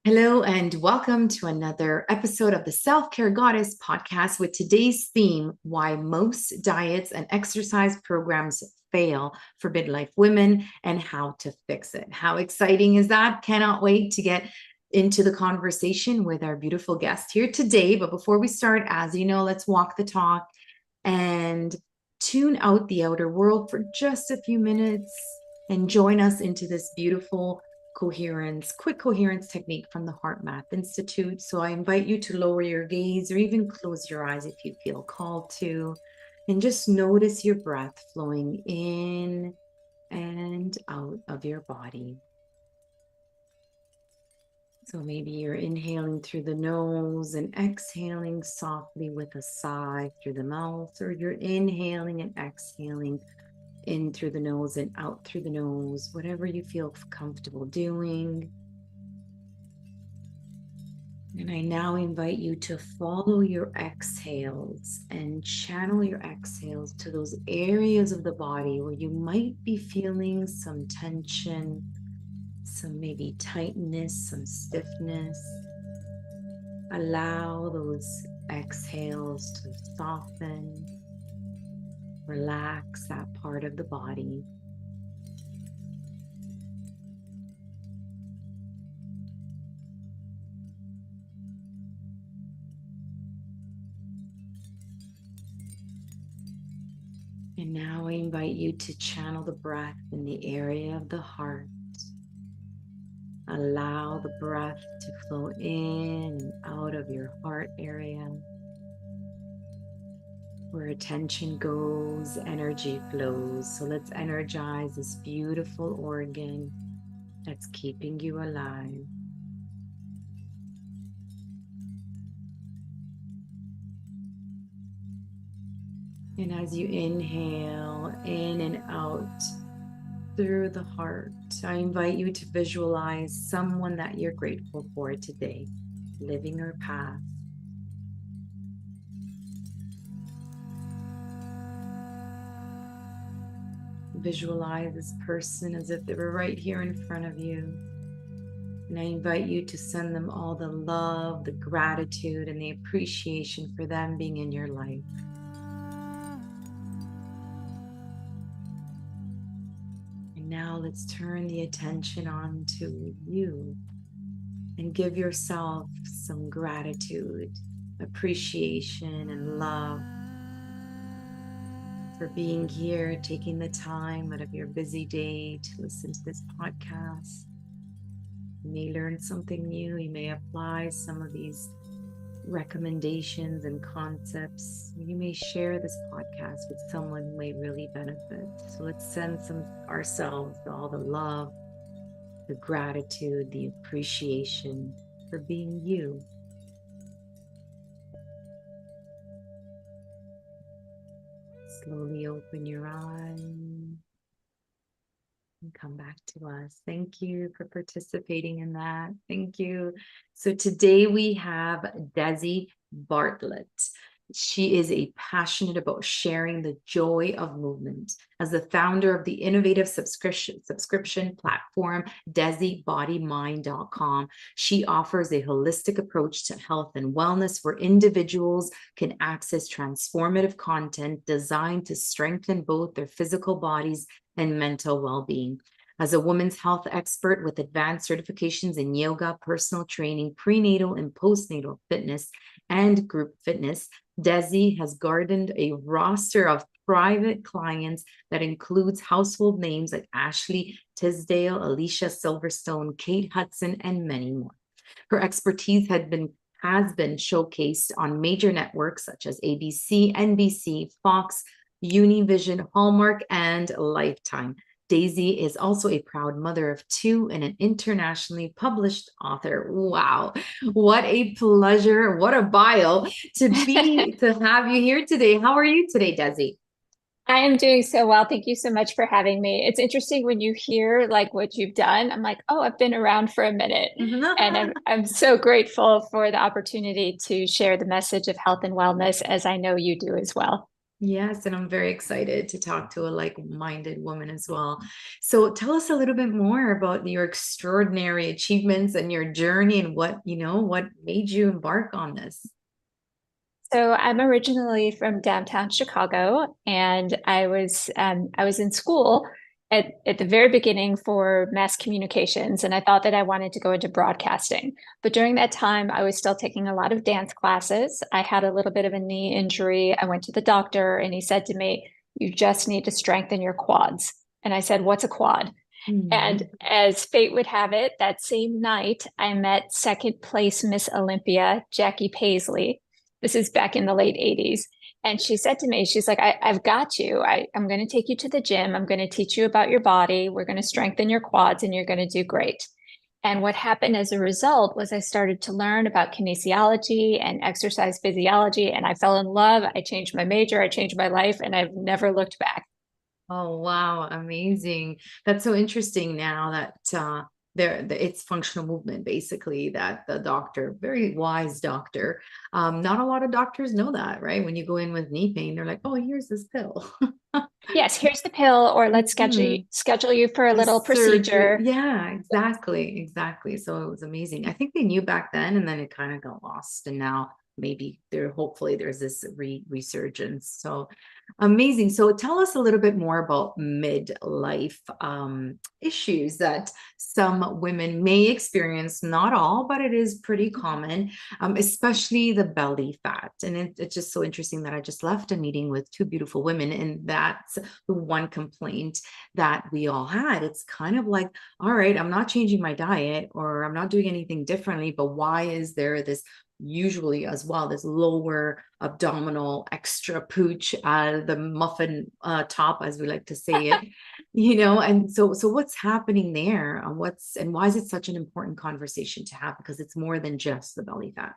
Hello, and welcome to another episode of the Self Care Goddess podcast with today's theme: why most diets and exercise programs fail for midlife women and how to fix it. How exciting is that? Cannot wait to get into the conversation with our beautiful guest here today. But before we start, as you know, let's walk the talk and tune out the outer world for just a few minutes and join us into this beautiful quick coherence technique from the Heart Math Institute. So I invite you to lower your gaze or even close your eyes if you feel called to, and just notice your breath flowing in and out of your body. So maybe you're inhaling through the nose and exhaling softly with a sigh through the mouth, or you're inhaling and exhaling in through the nose and out through the nose, whatever you feel comfortable doing. And I now invite you to follow your exhales and channel your exhales to those areas of the body where you might be feeling some tension, some maybe tightness, some stiffness. Allow those exhales to soften, relax that part of the body. And now I invite you to channel the breath in the area of the heart. Allow the breath to flow in and out of your heart area. Where attention goes, energy flows. So let's energize this beautiful organ that's keeping you alive. And as you inhale in and out through the heart, I invite you to visualize someone that you're grateful for today, living or past. Visualize this person as if they were right here in front of you. And I invite you to send them all the love, the gratitude, and the appreciation for them being in your life. And now let's turn the attention on to you and give yourself some gratitude, appreciation, and love for being here, taking the time out of your busy day to listen to this podcast. You may learn something new. You may apply some of these recommendations and concepts. You may share this podcast with someone who may really benefit. So let's send ourselves all the love, the gratitude, the appreciation for being you. Slowly open your eyes and come back to us. Thank you for participating in that. Thank you. So today we have Desi Bartlett. She is passionate about sharing the joy of movement. As the founder of the innovative subscription platform, DesiBodyMind.com, she offers a holistic approach to health and wellness where individuals can access transformative content designed to strengthen both their physical bodies and mental well-being. As a women's health expert with advanced certifications in yoga, personal training, prenatal and postnatal fitness, and group fitness, Desi has garnered a roster of private clients that includes household names like Ashley Tisdale, Alicia Silverstone, Kate Hudson, and many more. Her expertise has been showcased on major networks such as ABC, NBC, Fox, Univision, Hallmark, and Lifetime. Daisy is also a proud mother of two and an internationally published author. Wow, what a pleasure, what a bio to have you here today. How are you today, Desi? I am doing so well. Thank you so much for having me. It's interesting when you hear like what you've done. I'm like, oh, I've been around for a minute. And I'm so grateful for the opportunity to share the message of health and wellness as I know you do as well. Yes, and I'm very excited to talk to a like-minded woman as well. So tell us a little bit more about your extraordinary achievements and your journey and what made you embark on this. So I'm originally from downtown Chicago, and I was in school at the very beginning for mass communications, and I thought that I wanted to go into broadcasting. But during that time, I was still taking a lot of dance classes. I had a little bit of a knee injury. I went to the doctor, and he said to me, "You just need to strengthen your quads." And I said, "What's a quad?" And Mhm. as fate would have it, that same night, I met second place Miss Olympia, Jackie Paisley. This is back in the late 80s. And she said to me, she's like, I've got you. I'm going to take you to the gym. I'm going to teach you about your body. We're going to strengthen your quads and you're going to do great. And what happened as a result was I started to learn about kinesiology and exercise physiology, and I fell in love. I changed my major, I changed my life, and I've never looked back. Oh, wow, amazing. That's so interesting now that it's functional movement basically that the doctor, very wise doctor. Not a lot of doctors know that, right? When you go in with knee pain, they're like, "Oh, here's this pill." Yes, here's the pill, or let's Mhm. schedule you for a The little surgery. procedure. Yeah, exactly. Exactly. So it was amazing. I think they knew back then and then it kind of got lost. And now maybe hopefully there's this resurgence. So amazing. So tell us a little bit more about midlife issues that some women may experience, not all, but it is pretty common, especially the belly fat. And it's just so interesting that I just left a meeting with two beautiful women, and that's the one complaint that we all had. It's kind of like, all right, I'm not changing my diet or I'm not doing anything differently, but why is there this usually as well, this lower abdominal extra pooch the muffin top, as we like to say it, and so what's happening there? And why is it such an important conversation to have? Because it's more than just the belly fat.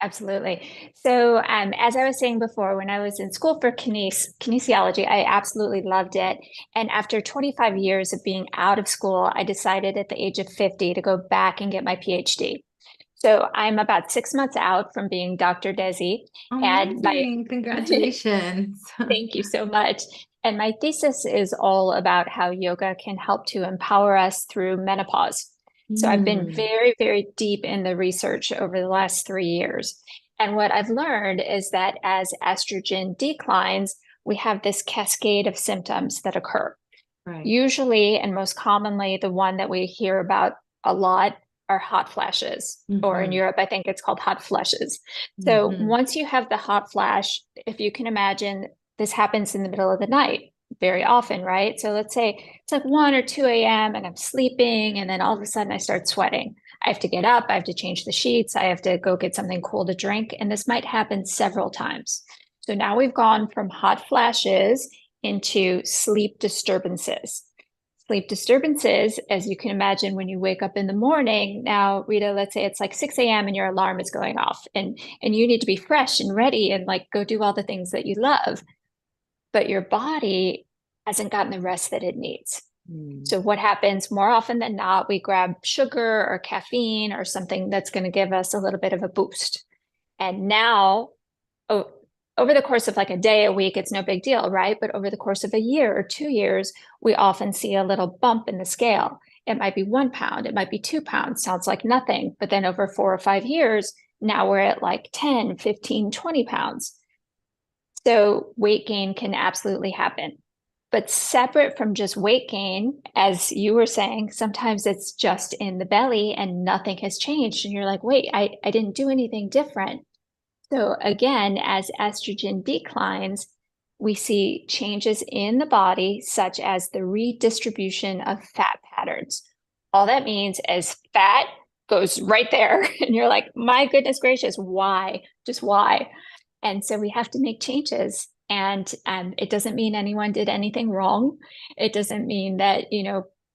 Absolutely. So, as I was saying before, when I was in school for kinesiology, I absolutely loved it. And after 25 years of being out of school, I decided at the age of 50 to go back and get my PhD. So, I'm about 6 months out from being Dr. Desi, and my Amazing. Congratulations. thank you so much. And my thesis is all about how yoga can help to empower us through menopause. So I've been Hmm. very, very deep in the research over the last 3 years. And what I've learned is that as estrogen declines, we have this cascade of symptoms that occur. Right. Usually, and most commonly, the one that we hear about a lot are hot flashes, or in Hmm. Europe, I think it's called hot flushes. So Hmm. once you have the hot flash, if you can imagine, this happens in the middle of the night very often, right? So let's say it's like 1 or 2 a.m. and I'm sleeping, and then all of a sudden I start sweating. I have to get up, I have to change the sheets, I have to go get something cool to drink, and this might happen several times. So now we've gone from hot flashes into sleep disturbances. Sleep disturbances, as you can imagine, when you wake up in the morning. Now, Rita, let's say it's like 6 a.m. and your alarm is going off, and you need to be fresh and ready and like go do all the things that you love, but your body hasn't gotten the rest that it needs. Hmm. So what happens more often than not, we grab sugar or caffeine or something that's going to give us a little bit of a boost. And now, oh, over the course of like a day, a week, it's no big deal, right? But over the course of a year or 2 years, we often see a little bump in the scale. It might be 1 pound, it might be 2 pounds, sounds like nothing. But then over 4 or 5 years, now we're at like 10, 15, 20 pounds. So weight gain can absolutely happen. But separate from just weight gain, as you were saying, sometimes it's just in the belly and nothing has changed. And you're like, wait, I didn't do anything different. So again, as estrogen declines, we see changes in the body, such as the redistribution of fat patterns. All that means is fat goes right there. And you're like, my goodness gracious, why? Just why? And so we have to make changes And it doesn't mean anyone did anything wrong. It doesn't mean that,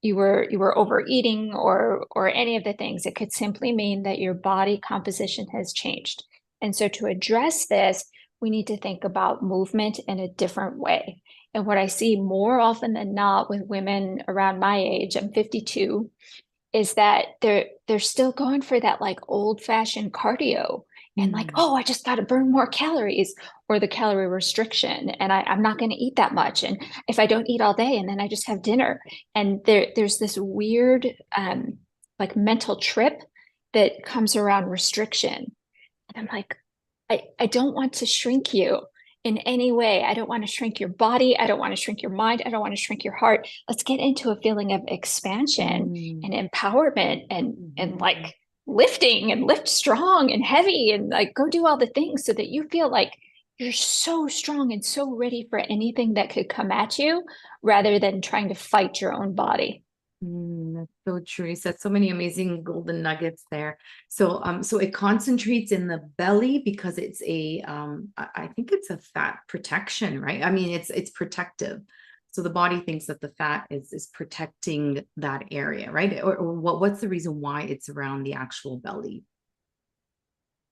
you were overeating or any of the things. It could simply mean that your body composition has changed. And so to address this, we need to think about movement in a different way. And what I see more often than not with women around my age, I'm 52, is that they're still going for that like old-fashioned cardio and like, Mm. oh, I just got to burn more calories, or the calorie restriction, and I'm not going to eat that much. And if I don't eat all day and then I just have dinner, and there's this weird like mental trip that comes around restriction. And I'm like, I don't want to shrink you in any way. I don't want to shrink your body. I don't want to shrink your mind. I don't want to shrink your heart. Let's get into a feeling of expansion Mm. and empowerment and Mhm. like lifting and lift strong and heavy and like go do all the things so that you feel like you're so strong and so ready for anything that could come at you rather than trying to fight your own body. That's so true. You said so many amazing golden nuggets there. So it concentrates in the belly because it's I think it's a fat protection, right? I mean, it's protective. So the body thinks that the fat is protecting that area, right? Or what's the reason why it's around the actual belly?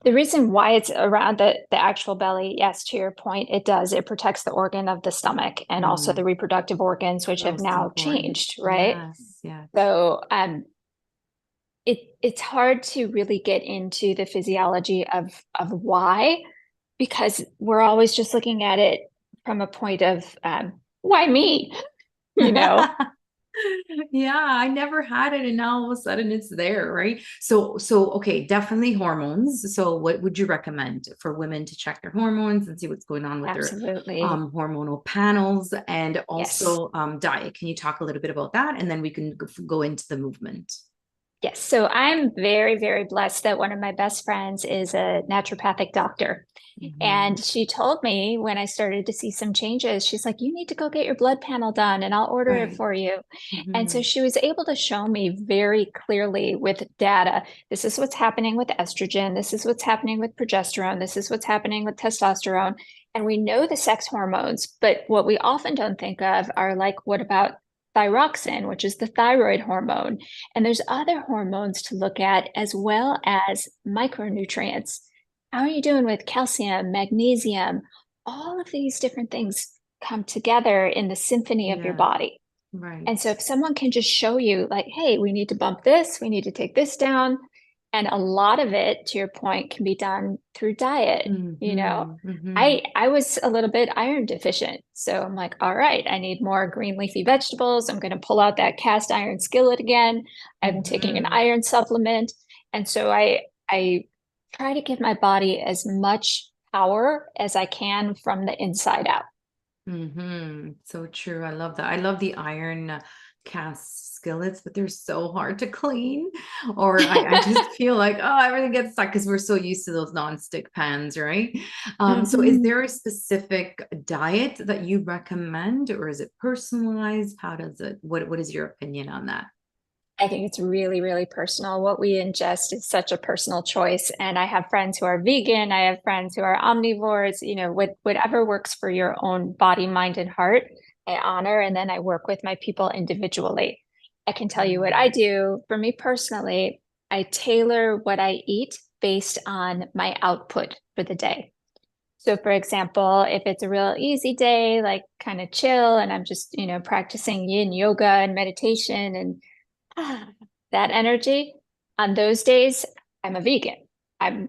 The reason why it's around the actual belly, yes, to your point, it does. It protects the organ of the stomach and also Mm, the reproductive organs, which have most now important. changed, right? Yes, yes. So it's hard to really get into the physiology of why, because we're always just looking at it from a point of why me, you know? Yeah, I never had it, and now all of a sudden it's there, right? So okay, definitely hormones. So what would you recommend for women to check their hormones and see what's going on with their Absolutely. hormonal panels, and Yes. also diet? Can you talk a little bit about that, and then we can go into the movement? Yes. So I'm very, very blessed that one of my best friends is a naturopathic doctor. Mhm. And she told me when I started to see some changes, she's like, you need to go get your blood panel done and I'll order it Right. for you. And so Mhm. she was able to show me very clearly with data, this is what's happening with estrogen, this is what's happening with progesterone, this is what's happening with testosterone. And we know the sex hormones, but what we often don't think of are like, what about thyroxine, which is the thyroid hormone? And there's other hormones to look at as well as micronutrients. How are you doing with calcium, magnesium? All of these different things come together in the symphony of your Yes, body. And so right. if someone can just show you like, hey, we need to bump this, we need to take this down, and a lot of it, to your point, can be done through diet, you know. Mhm. Mhm. I was a little bit iron deficient. So I'm like, all right, I need more green leafy vegetables. I'm going to pull out that cast iron skillet again. I'm taking an Mhm. iron supplement. And so I try to give my body as much power as I can from the inside out. So true. I love that. I love the iron cast skillets, but they're so hard to clean. Or I just feel like, oh, everything gets stuck because we're so used to those non-stick pans, right? So is Mhm. there a specific diet that you recommend, or is it personalized? How does it, what is your opinion on that? I think it's really, really personal. What we ingest is such a personal choice. And I have friends who are vegan. I have friends who are omnivores, whatever works for your own body, mind, and heart, I honor. And then I work with my people individually. I can tell you what I Mm. do. For me personally, I tailor what I eat based on my output for the day. So, for example, if it's a real easy day, like kind of chill, and I'm just, practicing yin yoga and meditation and that energy. On those days, I'm a vegan. I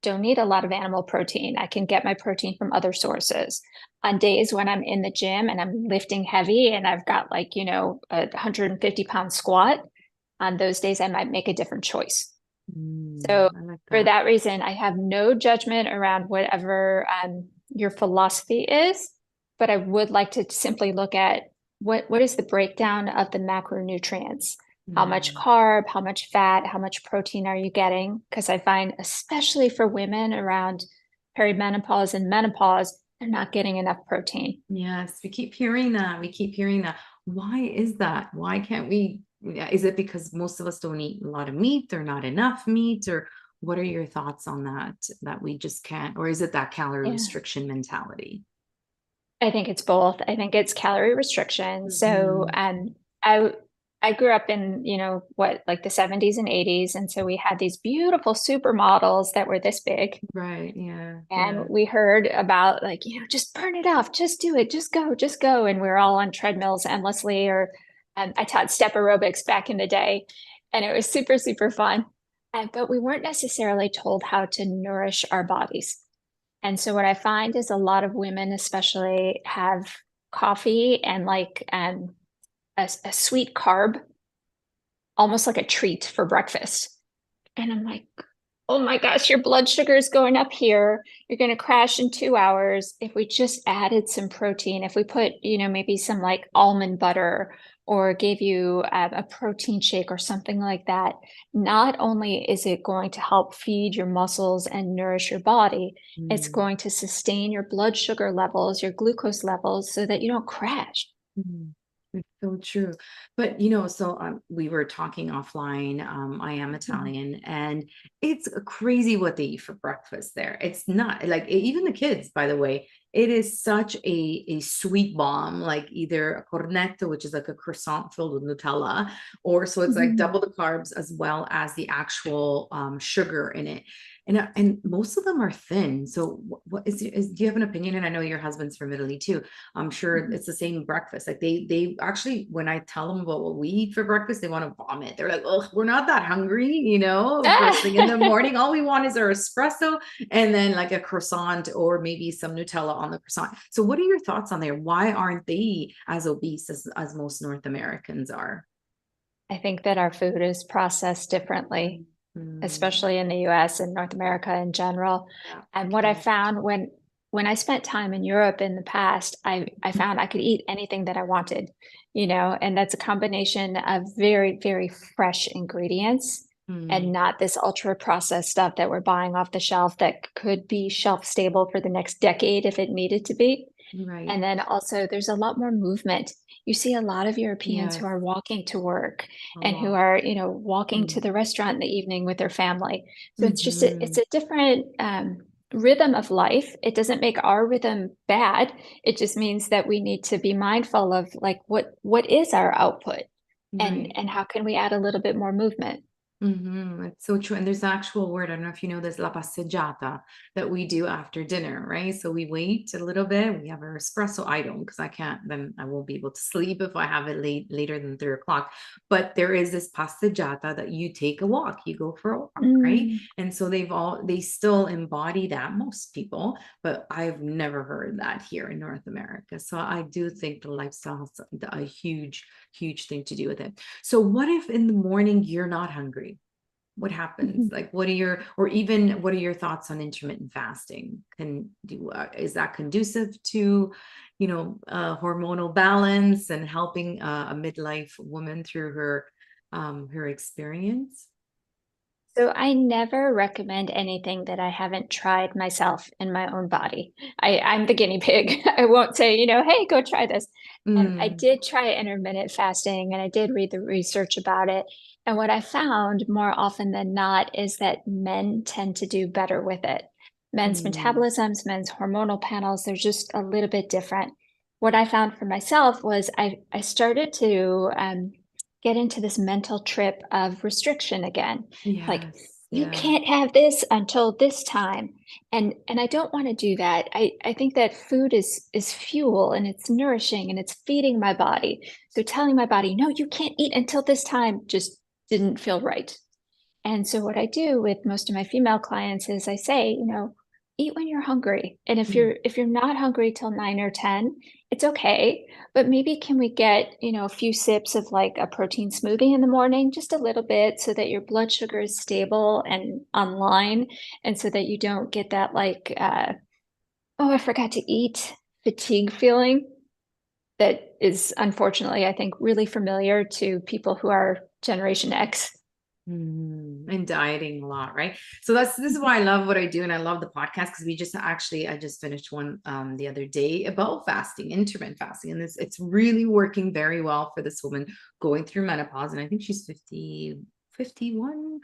don't need a lot of animal protein. I can get my protein from other sources. On days when I'm in the gym and I'm lifting heavy and I've got like, a 150-pound squat, on those days I might make a different choice. So I like for that. that reason, I have no judgment around whatever your philosophy is, but I would like to simply look at what is the breakdown of the macronutrients? How much Mm. carb, how much fat, how much protein are you getting? Because I find, especially for women around perimenopause and menopause, they're not getting enough protein. Yes, we keep hearing that. We keep hearing that. Why is that? Why can't we? Yeah, is it because most of us don't eat a lot of meat or not enough meat? Or what are your thoughts on that? That we just can't, or is it that calorie Yeah. restriction mentality? I think it's both. I think it's calorie restriction. So Mhm. I grew up in, what, like the 70s and 80s. And so we had these beautiful supermodels that were this big. Right. Yeah. And Yeah. we heard about like, just burn it off, just do it, just go, just go. And we were all on treadmills endlessly, or I taught step aerobics back in the day, and it was super, super fun. But we weren't necessarily told how to nourish our bodies. And so what I find is a lot of women especially have coffee and like a sweet carb, almost like a treat for breakfast. And I'm like, oh my gosh, your blood sugar is going up here. You're going to crash in 2 hours. If we just added some protein, if we put, maybe some like almond butter or gave you a protein shake or something like that, not only is it going to help feed your muscles and nourish your body, it's Mm. going to sustain your blood sugar levels, your glucose levels so that you don't crash. Mhm. It's so true. But so we were talking offline. I am Mhm. Italian, and it's crazy what they eat for breakfast there. It's not like even the kids, by the way, it is such a sweet bomb, like either a cornetto, which is like a croissant filled with Nutella, or so it's like Mhm. double the carbs as well as the actual sugar in it. And most of them are thin. So what is do you have an opinion? And I know your husband's from Italy too. I'm sure Mhm. it's the same breakfast. Like they actually, when I tell them about what we eat for breakfast, they want to vomit. They're like, "Oh, we're not that hungry, first thing in the Ah! morning. All we want is our espresso and then like a croissant or maybe some Nutella on the croissant." So what are your thoughts on there? Why aren't they as obese as most North Americans are? I think that our food is processed differently, Mm, especially in the US and North America in general. yeah, And what I okay. found when I spent time in Europe in the past, I found I could eat anything that I wanted, and that's a combination of very, very fresh ingredients and Mm, not this ultra processed stuff that we're buying off the shelf that could be shelf stable for the next decade if it needed to be. right. And then also, there's a lot more movement. You see a lot of Europeans who Yes, are walking to work a and who lot. are, walking to Mm, the restaurant in the evening with their family. So it's mhm. a different rhythm of life. It doesn't make our rhythm bad. It just means that we need to be mindful of like what is our output, and Right. and how can we add a little bit more movement. It's so true. And there's an actual word, I don't know if you know this, la passeggiata, that we do after dinner, right? So we wait a little bit. We have our espresso. I don't, because I can't, then I won't be able to sleep if I have it later than 3 o'clock. But there is this passeggiata that you take a walk, you go for a walk, right? Mm. And so they still embody that, most people, but I've never heard that here in North America. So I do think the lifestyle has a huge, huge thing to do with it. So what if in the morning you're not hungry? What happens? Like, or even what are your thoughts on intermittent fasting? Is that conducive to, hormonal balance and helping a midlife woman through her experience? So I never recommend anything that I haven't tried myself in my own body. I'm the guinea pig. I won't say, hey, go try this. I Mm, did try intermittent fasting and I did read the research about it. And what I found more often than not is that men tend to do better with it. Men's mm, metabolisms, men's hormonal panels, they're just a little bit different. What I found for myself was I started to get into this mental trip of restriction again. Like, yes, you yeah. can't have this until this time. And I don't want to do that. I think that food is fuel and it's nourishing and it's feeding my body. So telling my body, no, you can't eat until this time just didn't feel right. And so what I do with most of my female clients is I say, eat when you're hungry. And if Mm, you're not hungry till 9 or 10, it's okay. But maybe can we get, a few sips of like a protein smoothie in the morning, just a little bit so that your blood sugar is stable and online, and so that you don't get that like oh, I forgot to eat fatigue feeling that is unfortunately, I think, really familiar to people who are Generation X. and dieting a lot, right? So this is why I love what I do, and I love the podcast because I just finished one the other day about fasting, intermittent fasting, and it's really working very well for this woman going through menopause, and I think she's 51.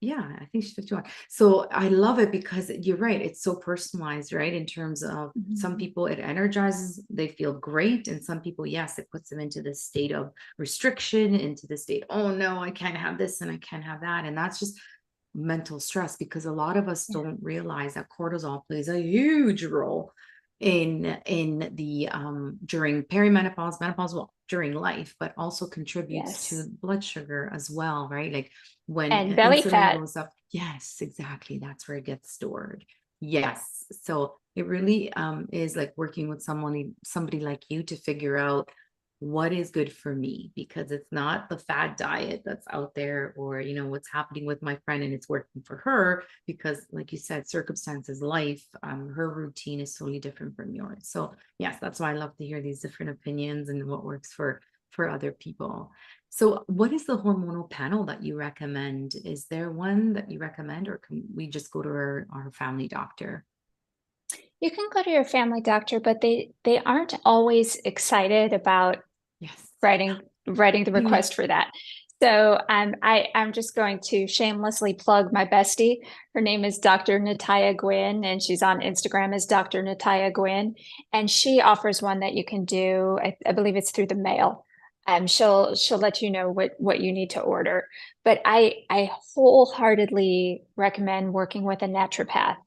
Yeah, I think she's 51. So I love it because you're right. It's so personalized, right? In terms of some Mhm. people, it energizes, they feel great. And some people, yes, it puts them into this state of restriction, into the state, oh no, I can't have this and I can't have that. And that's just mental stress because a lot of us Yeah. don't realize that cortisol plays a huge role in the during perimenopause, menopause, well, during life, but also contributes to Yes. blood sugar as well, right? Like when And belly insulin fat. goes up, yes, exactly, that's where it gets stored. Yes, so it really is like working with somebody like you to figure out what is good for me, because it's not the fad diet that's out there, or what's happening with my friend and it's working for her, because like you said, circumstances, life, her routine is totally different from yours. So yes, that's why I love to hear these different opinions and what works for other people. So what is the hormonal panel that you recommend? Is there one that you recommend, or can we just go to our family doctor? You can go to your family doctor, but they aren't always excited about Yes. writing the Yeah. request for that. So I'm just going to shamelessly plug my bestie. Her name is Dr. Nataya Gwynn, and she's on Instagram as Dr. Nataya Gwynn. And she offers one that you can do. I believe it's through the mail. She'll let you know what you need to order. But I wholeheartedly recommend working with a naturopath.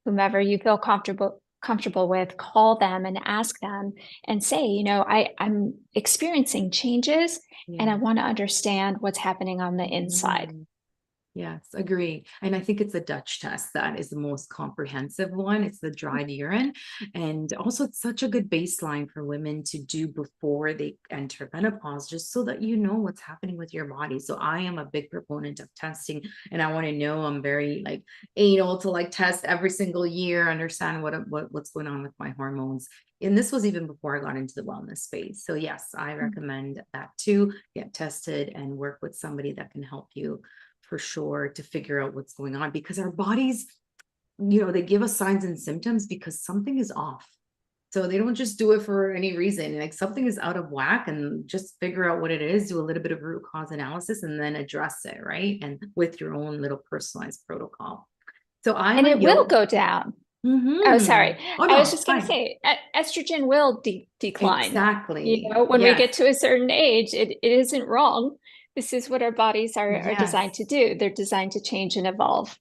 Whomever you feel comfortable with, call them and ask them and say, I'm experiencing changes and I Yeah. want to understand what's happening on the inside. Mhm. Yes, agree. And I think it's the Dutch test that is the most comprehensive one. It's the dried urine. And also, it's such a good baseline for women to do before they enter menopause, just so that you know what's happening with your body. So I am a big proponent of testing, and I want to know. I'm very like anal to like test every single year, understand what's going on with my hormones. And this was even before I got into the wellness space. So yes, I recommend that too. Get tested and work with somebody that can help you for sure to figure out what's going on, because our bodies, they give us signs and symptoms because something is off. So they don't just do it for any reason. Like something is out of whack, and just figure out what it is, do a little bit of root cause analysis, and then address it, right? And with your own little personalized protocol. So I'm And a it will yoga. go down. Oh, Mm-hmm. sorry. Oh I was no, it's just going to fine. say estrogen will decline. Exactly. When we Yes. get to a certain age, it isn't wrong. This is what our bodies are designed Yes. to do. They're designed to change and evolve.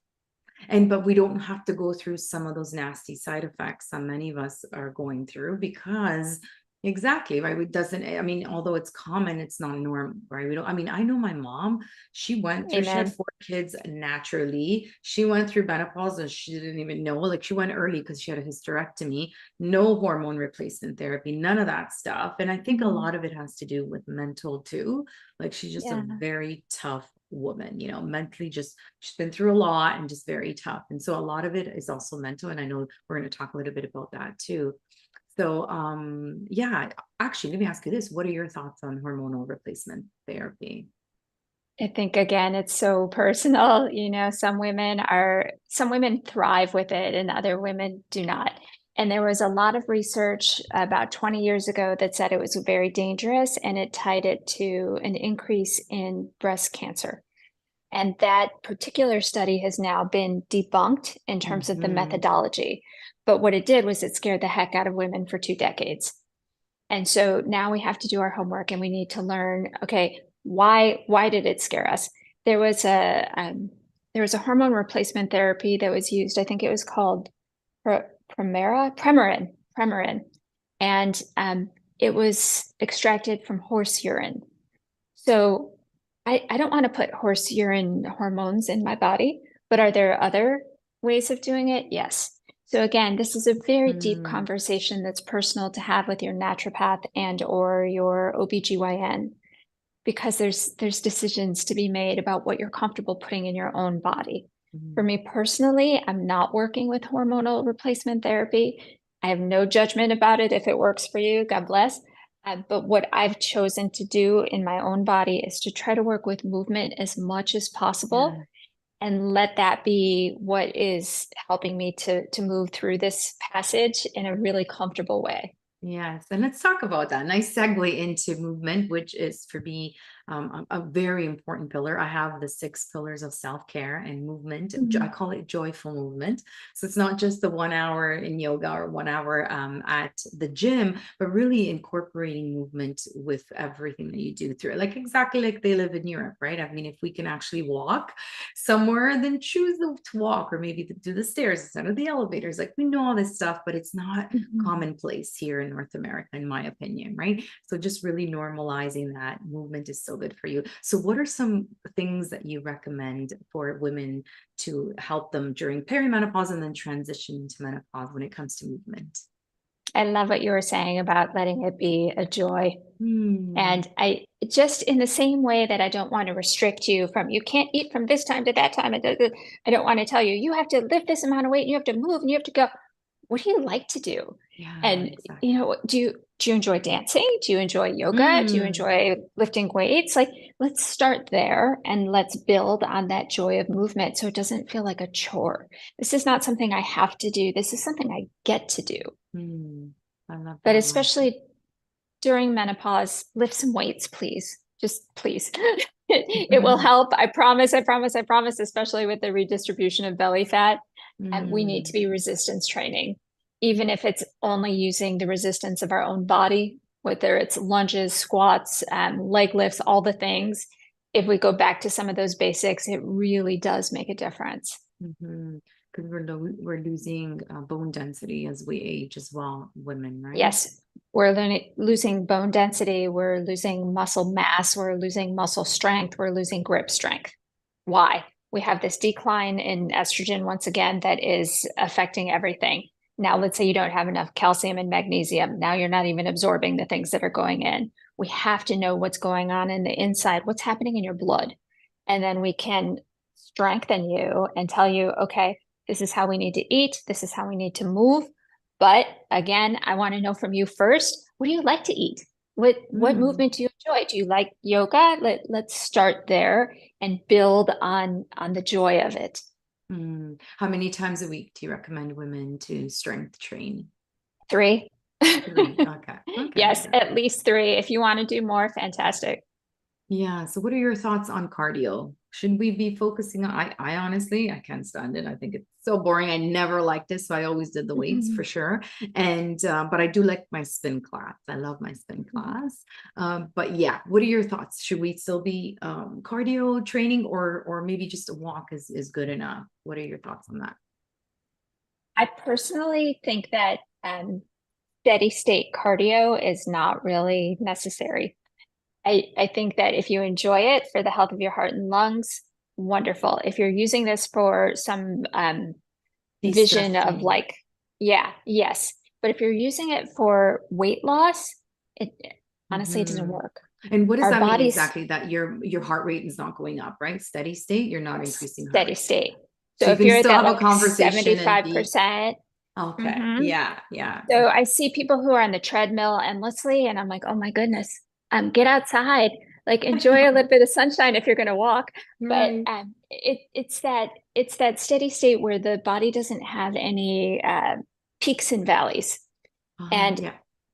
But we don't have to go through some of those nasty side effects that many of us are going through, because exactly, right, it doesn't, I mean, although it's common, it's not a norm, right? We don't, I mean, I know my mom, she had Amen. 4 kids naturally. She went through menopause and she didn't even know, like she went early because she had a hysterectomy, no hormone replacement therapy, none of that stuff. And I think a Mhm. lot of it has to do with mental too. Like she's just a Yeah. very tough woman, mentally, just she's been through a lot and just very tough. And so a lot of it is also mental. And I know we're going to talk a little bit about that too. So yeah, actually, let me ask you this. What are your thoughts on hormonal replacement therapy? I think again, it's so personal. Some women thrive with it and other women do not. And there was a lot of research about 20 years ago that said it was very dangerous and it tied it to an increase in breast cancer. And that particular study has now been debunked in terms of the Mm-hmm. methodology. But what it did was it scared the heck out of women for 2 decades. And so now we have to do our homework and we need to learn, okay, why did it scare us? There was a there was a hormone replacement therapy that was used. I think it was called Premarin, and it was extracted from horse urine. So I don't want to put horse urine hormones in my body, but are there other ways of doing it? Yes. So again, this is a very deep Mm, conversation that's personal to have with your naturopath and or your OBGYN, because there's decisions to be made about what you're comfortable putting in your own body. For mm, me personally, I'm not working with hormonal replacement therapy. I have no judgment about it. If it works for you, God bless. But what I've chosen to do in my own body is to try to work with movement as much as possible yeah. and let that be what is helping me to move through this passage in a really comfortable way. Yes, and let's talk about that. Nice segue into movement, which is for me a very important pillar. I have the 6 pillars of self-care and movement. I call it joyful movement. So it's not just the 1 hour in yoga or 1 hour at the gym, but really incorporating movement with everything that you do through it. Like exactly like they live in Europe, right? I mean, if we can actually walk somewhere, then choose to walk, or maybe to do the stairs instead of the elevators. Like we know all this stuff, but it's not commonplace here in North America, in my opinion, right? So just really normalizing that movement is so good for you. So what are some things that you recommend for women to help them during perimenopause and then transition into menopause when it comes to movement? I love what you were saying about letting it be a joy. Hmm. And I just in the same way that I don't want to restrict you from you can't eat from this time to that time. I don't want to tell you have to lift this amount of weight and you have to move and you have to go. What do you like to do? Yeah, And exactly. do you enjoy dancing? Do you enjoy yoga? Do you Mm. enjoy lifting weights? Like let's start there and let's build on that joy of movement so it doesn't feel like a chore. This is not something I have to do. This is something I get to do. Mm. I love But that mindset. especially during menopause, lift some weights, please. Just please. It will help. I promise, I promise, I promise, especially with the redistribution of belly fat. And we need to Mm. be resistance training, even if it's only using the resistance of our own body, whether it's lunges, squats, leg lifts, all the things. If we go back to some of those basics, it really does make a difference. Mhm. Because we're losing bone density as we age as well, women, right? Yes, we're losing bone density, we're losing muscle mass, we're losing muscle strength, we're losing grip strength. Why? We have this decline in estrogen once again that is affecting everything. Now, let's say you don't have enough calcium and magnesium. Now you're not even absorbing the things that are going in. We have to know what's going on in the inside, what's happening in your blood. And then we can strengthen you and tell you, okay, this is how we need to eat, this is how we need to move. But again, I want to know from you first, what do you like to eat? What Mm. movement do you enjoy? Do you like yoga? Let's start there and build on the joy of it. Mm. How many times a week do you recommend women to strength train? 3. 3. Okay. Okay. Yes, at least 3. If you want to do more, fantastic. Yeah. So what are your thoughts on cardio? Should we be focusing on, I honestly, I can't stand it. I think it's so boring. I never liked it. So I always did the weights for sure. And, but I do like my spin class. I love my spin class. But yeah, what are your thoughts? Should we still be cardio training, or maybe just a walk is good enough? What are your thoughts on that? I personally think that steady state cardio is not really necessary. I think that if you enjoy it for the health of your heart and lungs, wonderful. If you're using this for some vision of De-stressing. like, yeah, yes. But if you're using it for weight loss, it honestly it doesn't Mhm. work. And what does Our that mean bodies exactly? That your heart rate is not going up, right? Steady state, you're not increasing heart steady rate. state. So So you if can you're at still that have a like conversation and be 75%, okay. mm-hmm. Yeah, yeah. So I see people who are on the treadmill endlessly, and I'm like, oh my goodness, get outside, like enjoy a little bit of sunshine if you're going to walk. But Right. it's that steady state where the body doesn't have any peaks and valleys. And Yeah.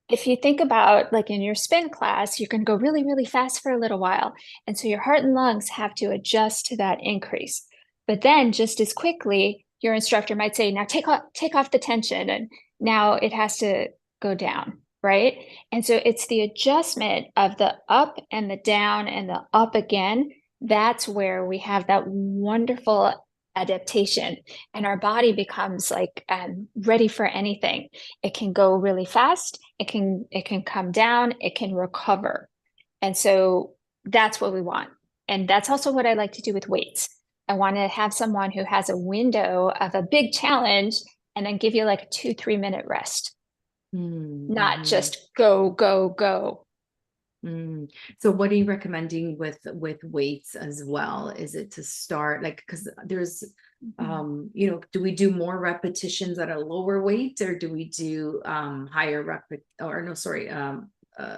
if you think about like in your spin class, you can go really, really fast for a little while. And so your heart and lungs have to adjust to that increase. But then just as quickly, your instructor might say, now take off the tension. And now it has to go down, right? And so it's the adjustment of the up and the down and the up again. That's where we have that wonderful adaptation. And our body becomes like ready for anything. It can go really fast. It can come down. It can recover. And so that's what we want. And that's also what I like to do with weights. I want to have someone who has a window of a big challenge and then give you like a 2, 3 minute rest, not Mm-hmm. just go, go, go. Mm. So what are you recommending with weights as well? Is it to start like, because there's Mhm. do we do more repetitions at a lower weight, or do we do higher or no, sorry,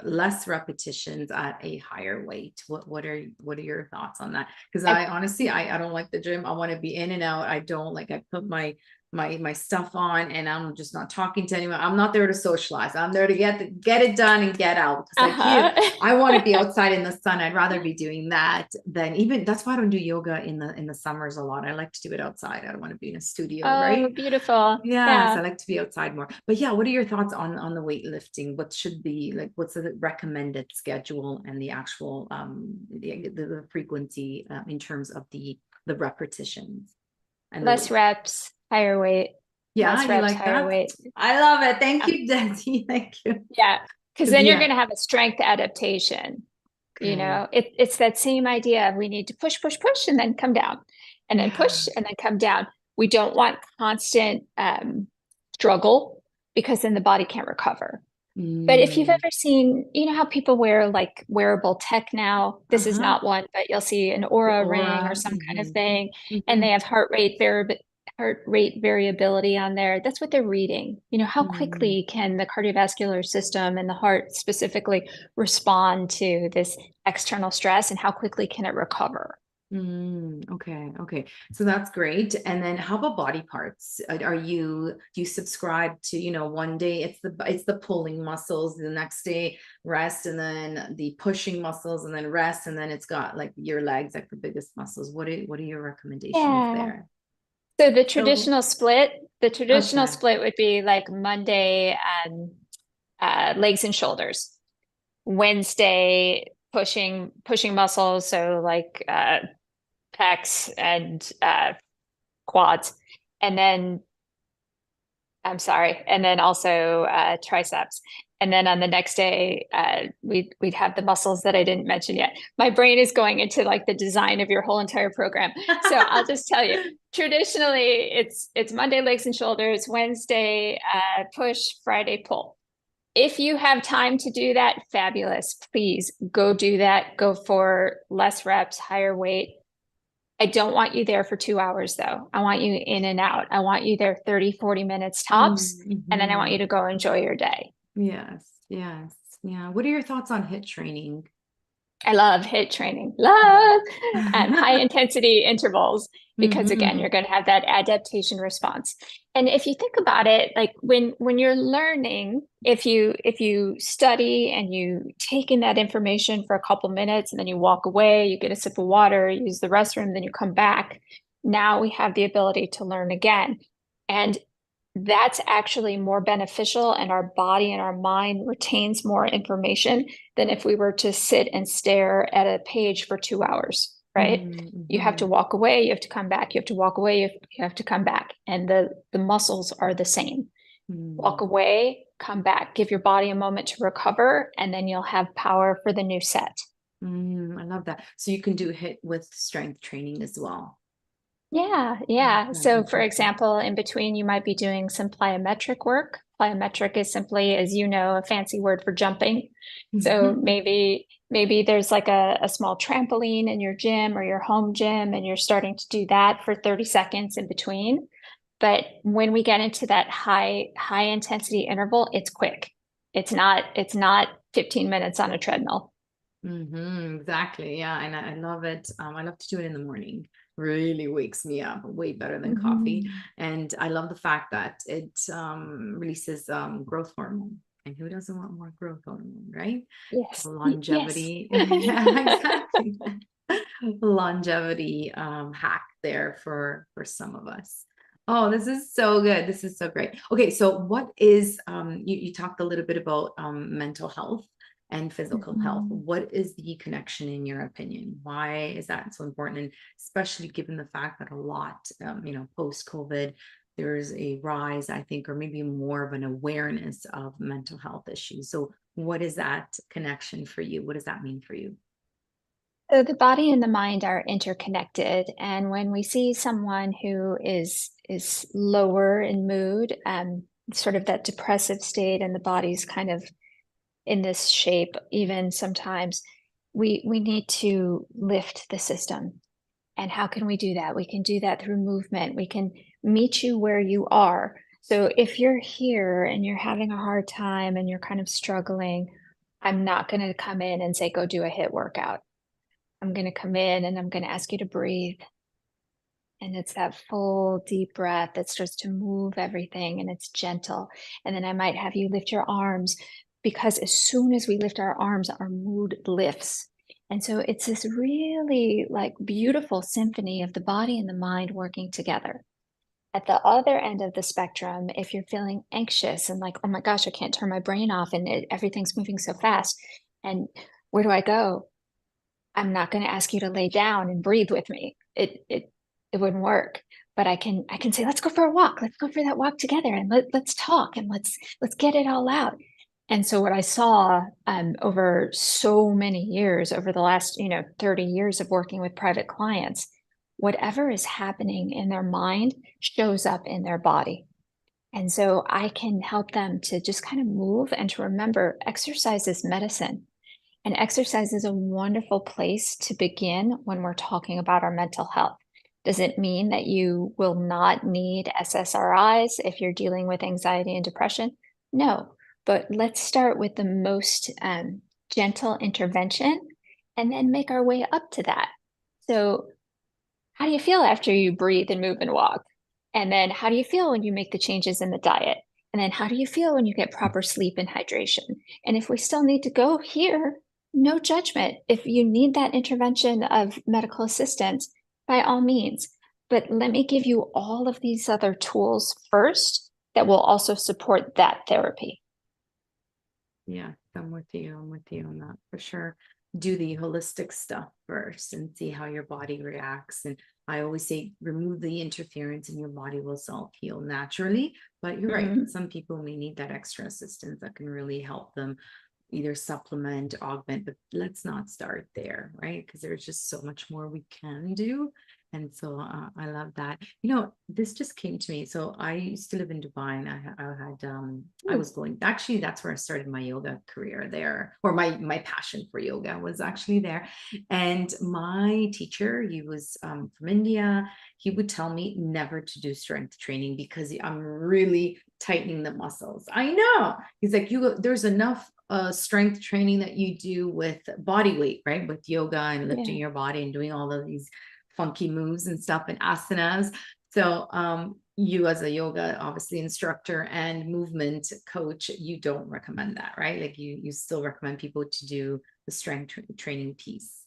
less repetitions at a higher weight? What are your thoughts on that? Because I I honestly I don't like the gym. I want to be in and out. I don't like I put my my stuff on, and I'm just not talking to anyone. I'm not there to socialize. I'm there to get it done and get out. Because like you, I want to be outside in the sun. I'd rather be doing that than, even that's why I don't do yoga in the summers a lot. I like to do it outside. I don't want to be in a studio, Oh, right? beautiful. Yes, Yeah. I like to be outside more. But yeah, what are your thoughts on the weightlifting? What should be like, what's the recommended schedule and the actual the frequency in terms of the repetitions and the Less weight? reps, higher weight. Yeah, Less you reps, like higher that? weight. I love it. Thank Yeah. you, Desi. Thank you. Yeah. Because Because then you're yeah, going to have a strength adaptation. You okay. know, it's that same idea of we need to push, push, push, and then come down, and then Yeah. push, and then come down. We don't want constant struggle because then the body can't recover. But if you've Mm. ever seen, you know how people wear like wearable tech now? This is Uh-huh. not one, but you'll see an The aura ring or aura. some kind of Mm-hmm. thing, and Mm-hmm. they have heart rate variability on there. That's what they're reading. You know, how Mm. quickly can the cardiovascular system and the heart specifically respond to this external stress, and how quickly can it recover? Okay, okay. So that's great. And then how about body parts? Do you subscribe to, one day it's the pulling muscles, the next day rest, and then the pushing muscles, and then rest, and then it's got like your legs, like the biggest muscles. What are your recommendations Yeah. there? So So, the traditional okay. split would be like Monday, legs and shoulders. Wednesday, pushing muscles, so like pecs and quads, and then and then also triceps. And then on the next day, we'd have the muscles that I didn't mention yet. My brain is going into like the design of your whole entire program. So I'll just tell you, traditionally, it's Monday legs and shoulders, Wednesday push, Friday pull. If you have time to do that, fabulous. Please go do that. Go for less reps, higher weight. I don't want you there for 2 hours though. I want you in and out. I want you there 30, 40 minutes tops. And then I want Mm-hmm. you to go enjoy your day. Yes, yes. Yeah. What are your thoughts on HIIT training? I love HIIT training, love high intensity intervals, because again, Mm-hmm. you're going to have that adaptation response. And if you think about it, like when you're learning, if you study and you take in that information for a couple minutes and then you walk away, you get a sip of water, use the restroom, then you come back. Now we have the ability to learn again. And that's actually more beneficial, and our body and our mind retains more information than if we were to sit and stare at a page for 2 hours, right? You have to Mm-hmm. walk away, you have to come back, you have to walk away, you have to come back. And the muscles are the same. Walk Mm-hmm. away, come back, give your body a moment to recover, and then you'll have power for the new set. I love that. So you can do HIIT with strength training as well. Yeah, yeah. Okay, So, for interesting. example, in between, you might be doing some plyometric work. Plyometric is simply, as you know, a fancy word for jumping. So maybe there's like a small trampoline in your gym or your home gym, and you're starting to do that for 30 seconds in between. But when we get into that high intensity interval, it's quick. It's not 15 minutes on a treadmill. Exactly. Yeah. And I love it. I love to do it in the morning. Really wakes me up way better than coffee. Mhm. And I love the fact that it releases growth hormone. And who doesn't want more growth hormone, right? Yes. Yes. Longevity. Yeah, exactly. Longevity hack there for some of us. Oh, this is so good. This is so great. Okay, so what is you talked a little bit about mental health and physical health. Mhm. What is the connection in your opinion? Why is that so important? And especially given the fact that a lot, post COVID, there's a rise, I think, or maybe more of an awareness of mental health issues. So, what is that connection for you? What does that mean for you? So the body and the mind are interconnected, and when we see someone who is lower in mood, sort of that depressive state, and the body's kind of in this shape, even sometimes we need to lift the system. And how can we do that? We can do that through movement. We can meet you where you are. So if you're here and you're having a hard time and you're kind of struggling, I'm not going to come in and say, go do a HIIT workout. I'm going to come in and I'm going to ask you to breathe And it's that full deep breath that starts to move everything and it's gentle. And then I might have you lift your arms, because as soon as we lift our arms, our mood lifts. And so it's this really like beautiful symphony of the body and the mind working together. At the other end of the spectrum, if you're feeling anxious and like, oh my gosh, I can't turn my brain off and everything's moving so fast. And where do I go? I'm not going to ask you to lay down and breathe with me. It wouldn't work. But I can say, let's go for a walk. Let's go for that walk together and let's talk and let's get it all out. And so what I saw over so many years, over the last 30 years of working with private clients, whatever is happening in their mind shows up in their body. And so I can help them to just kind of move and to remember exercise is medicine. And exercise is a wonderful place to begin when we're talking about our mental health. Does it mean that you will not need SSRIs if you're dealing with anxiety and depression? No, but let's start with the most gentle intervention and then make our way up to that. So, how do you feel after you breathe and move and walk? And then, how do you feel when you make the changes in the diet? And then, how do you feel when you get proper sleep and hydration? And if we still need to go here, no judgment. If you need that intervention of medical assistance, by all means. But let me give you all of these other tools first that will also support that therapy. Yeah, I'm with you. I'm with you on that for sure. Do the holistic stuff first and see how your body reacts. And I always say, remove the interference and your body will self-heal naturally. But you're right. Mhm. Some people may need that extra assistance that can really help them either supplement, augment, but let's not start there, right? Because there's just so much more we can do. And so I love that. This just came to me. So I used to live in Dubai, and I was going, actually, that's where I started my yoga career there, or my passion for yoga was actually there. And my teacher, he was from India. He would tell me never to do strength training because I'm really tightening the muscles. I know. He's like, there's enough strength training that you do with body weight, right? With yoga and lifting your body and doing all of these funky moves and stuff and asanas. So you as a yoga obviously instructor and movement coach, you don't recommend that, right? Like you still recommend people to do the strength training piece.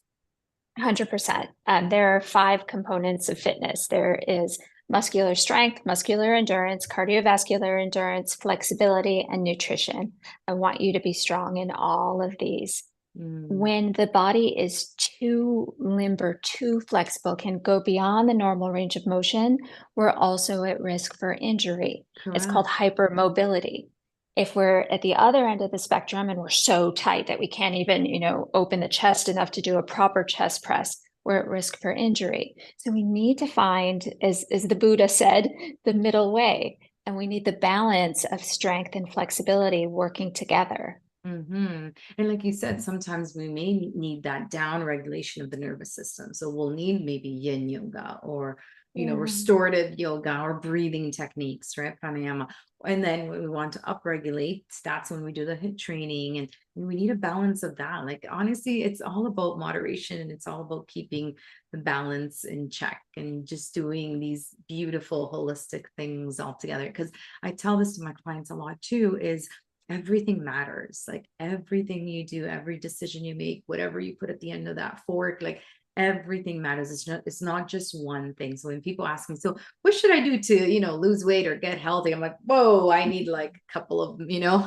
100%. There are 5 components of fitness. There is muscular strength, muscular endurance, cardiovascular endurance, flexibility, and nutrition. I want you to be strong in all of these. When the body is too limber, too flexible, can go beyond the normal range of motion, we're also at risk for injury. It's called Correct. hypermobility. If we're at the other end of the spectrum and we're so tight that we can't even, open the chest enough to do a proper chest press, we're at risk for injury. So we need to find, as the Buddha said, the middle way. And we need the balance of strength and flexibility working together. And like you said, sometimes we may need that down regulation of the nervous system. So we'll need maybe yin yoga or, Yeah. restorative yoga or breathing techniques, right? Pranayama. And then when we want to upregulate, that's when we do the HIIT training. And we need a balance of that. Like, honestly, it's all about moderation and it's all about keeping the balance in check and just doing these beautiful holistic things all together. Because I tell this to my clients a lot too, is everything matters. Like everything you do, every decision you make, whatever you put at the end of that fork, like everything matters. It's not just one thing. So when people ask me, so what should I do to, lose weight or get healthy? I'm like, whoa, I need like a couple of,